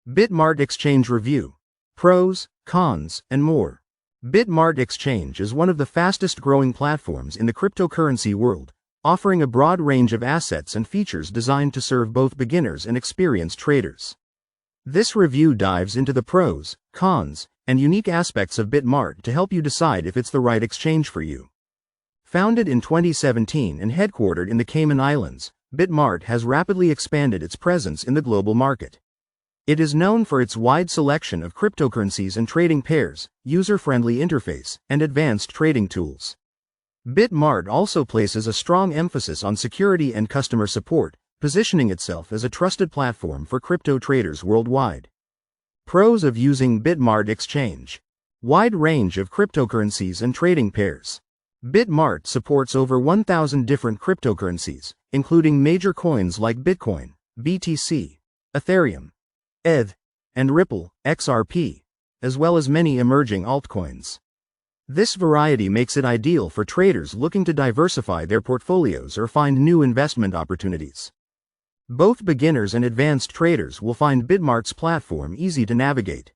BitMart Exchange Review. Pros, cons, and more. BitMart Exchange is one of the fastest growing platforms in the cryptocurrency world, offering a broad range of assets and features designed to serve both beginners and experienced traders. This review dives into the pros, cons, and unique aspects of BitMart to help you decide if it's the right exchange for you. Founded in 2017 and headquartered in the Cayman Islands, BitMart has rapidly expanded its presence in the global market. It is known for its wide selection of cryptocurrencies and trading pairs, user-friendly interface, and advanced trading tools. BitMart also places a strong emphasis on security and customer support, positioning itself as a trusted platform for crypto traders worldwide. Pros of using BitMart Exchange. Wide range of cryptocurrencies and trading pairs. BitMart supports over 1,000 different cryptocurrencies, including major coins like Bitcoin, BTC, Ethereum, ETH, and Ripple, XRP, as well as many emerging altcoins. This variety makes it ideal for traders looking to diversify their portfolios or find new investment opportunities. Both beginners and advanced traders will find BitMart's platform easy to navigate.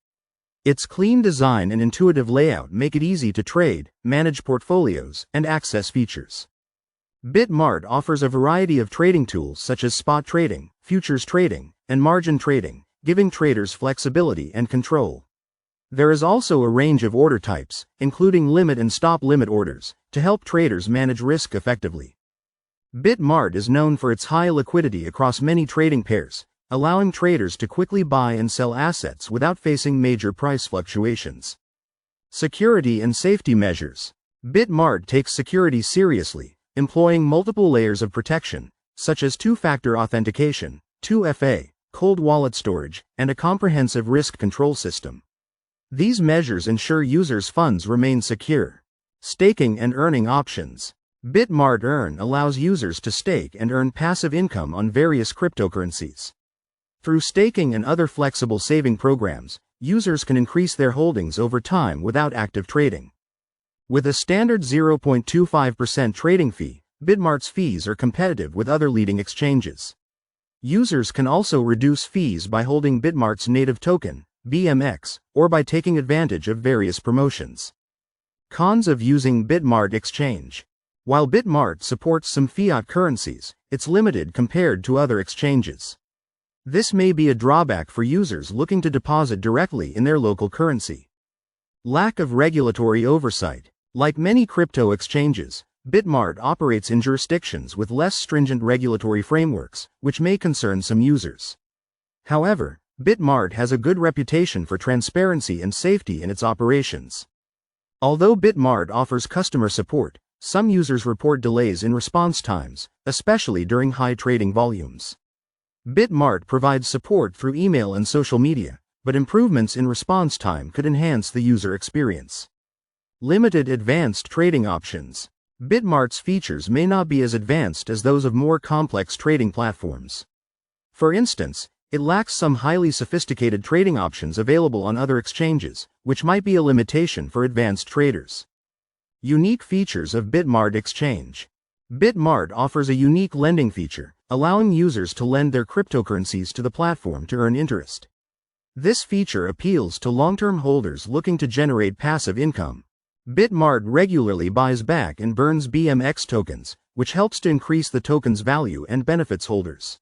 Its clean design and intuitive layout make it easy to trade, manage portfolios, and access features. BitMart offers a variety of trading tools such as spot trading, futures trading, and margin trading, giving traders flexibility and control. There is also a range of order types, including limit and stop limit orders, to help traders manage risk effectively. BitMart is known for its high liquidity across many trading pairs, allowing traders to quickly buy and sell assets without facing major price fluctuations. Security and safety measures. BitMart takes security seriously, employing multiple layers of protection, such as two-factor authentication, 2FA, cold wallet storage, and a comprehensive risk control system. These measures ensure users' funds remain secure. Staking and earning options. BitMart Earn allows users to stake and earn passive income on various cryptocurrencies. Through staking and other flexible saving programs, users can increase their holdings over time without active trading. With a standard 0.25% trading fee, BitMart's fees are competitive with other leading exchanges. Users can also reduce fees by holding BitMart's native token, BMX, or by taking advantage of various promotions. Cons of using BitMart Exchange. While BitMart supports some fiat currencies, it's limited compared to other exchanges. This may be a drawback for users looking to deposit directly in their local currency. Lack of regulatory oversight. Like many crypto exchanges, BitMart operates in jurisdictions with less stringent regulatory frameworks, which may concern some users. However, BitMart has a good reputation for transparency and safety in its operations. Although BitMart offers customer support, some users report delays in response times, especially during high trading volumes. BitMart provides support through email and social media, but improvements in response time could enhance the user experience. Limited advanced trading options. BitMart's features may not be as advanced as those of more complex trading platforms. For instance, it lacks some highly sophisticated trading options available on other exchanges, which might be a limitation for advanced traders. Unique features of BitMart Exchange. BitMart offers a unique lending feature, allowing users to lend their cryptocurrencies to the platform to earn interest. This feature appeals to long-term holders looking to generate passive income. BitMart regularly buys back and burns BMX tokens, which helps to increase the token's value and benefits holders.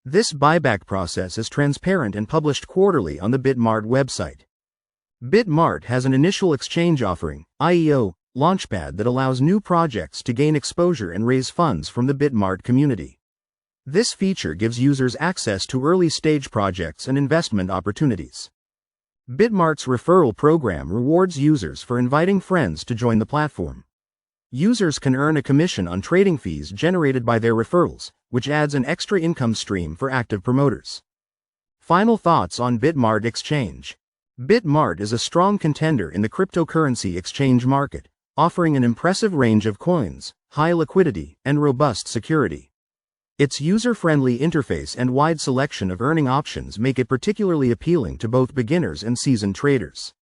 This buyback process is transparent and published quarterly on the BitMart website. BitMart has an initial exchange offering, IEO, launchpad that allows new projects to gain exposure and raise funds from the BitMart community. This feature gives users access to early-stage projects and investment opportunities. BitMart's referral program rewards users for inviting friends to join the platform. Users can earn a commission on trading fees generated by their referrals, which adds an extra income stream for active promoters. Final thoughts on BitMart Exchange. BitMart is a strong contender in the cryptocurrency exchange market, offering an impressive range of coins, high liquidity, and robust security. Its user-friendly interface and wide selection of earning options make it particularly appealing to both beginners and seasoned traders.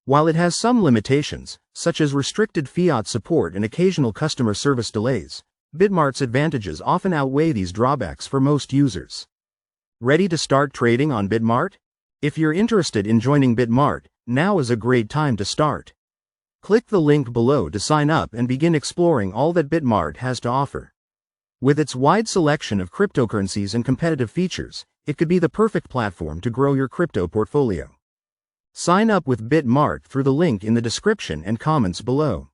While it has some limitations, such as restricted fiat support and occasional customer service delays, BitMart's advantages often outweigh these drawbacks for most users. Ready to start trading on BitMart? If you're interested in joining BitMart, now is a great time to start. Click the link below to sign up and begin exploring all that BitMart has to offer. With its wide selection of cryptocurrencies and competitive features, it could be the perfect platform to grow your crypto portfolio. Sign up with BitMart through the link in the description and comments below.